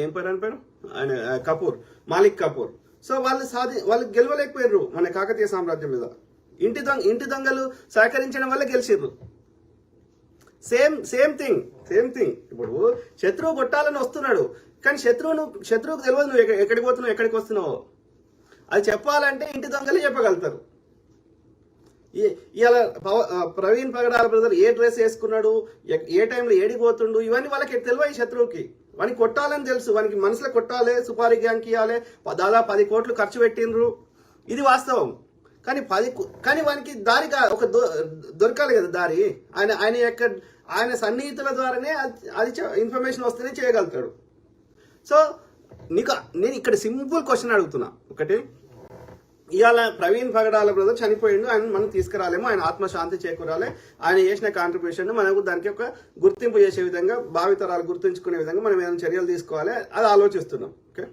ఏం పేరు అని పేరు ఆయన కపూర్, మాలిక్ కపూర్. సో వాళ్ళు గెలవలేకపోయారు మన కాకతీయ సామ్రాజ్యం మీద. ఇంటి దొంగలు సహకరించడం వల్ల గెలిచిర్రు. Same thing. ఇప్పుడు శత్రువు కొట్టాలని వస్తున్నాడు, కానీ శత్రువుకు తెలియదు నువ్వు ఎక్కడికి పోతున్నావు, ఎక్కడికి వస్తున్నావు. అది చెప్పాలంటే ఇంటి దొంగలే చెప్పగలుగుతారు. ఇలా ప్రవీణ్ పగడాల బ్రదర్ ఏ డ్రెస్ వేసుకున్నాడు, ఏ టైంలో ఏడికి పోతుండు, ఇవన్నీ వాళ్ళకి తెలియదు. శత్రువుకి వానికి కొట్టాలని తెలుసు, వానికి మనసులో కొట్టాలి, సుపారీ గ్యాంగ్ ఇవ్వాలి, దాదాపు 10 కోట్లు ఖర్చు పెట్టినరు, ఇది వాస్తవం. కానీ వానికి దారి ఒక దొరకాలి కదా దారి. ఆయన సన్నిహితుల ద్వారానే అది ఇన్ఫర్మేషన్ వస్తేనే చేయగలుగుతాడు. సో నేను ఇక్కడ సింపుల్ క్వశ్చన్ అడుగుతున్నా. ఒకటి, ఇవాళ ప్రవీణ్ పగడాల బ్రదర్ చనిపోయిండు, ఆయన మనం తీసుకురాలేము, ఆయన ఆత్మశాంతి చేకూరాలి, ఆయన చేసిన కాంట్రిబ్యూషన్ మనకు దానికి ఒక గుర్తింపు చేసే విధంగా, భావితరాలు గుర్తుంచుకునే విధంగా మనం ఏదైనా చర్యలు తీసుకోవాలి, అది ఆలోచిస్తున్నాం. ఓకే.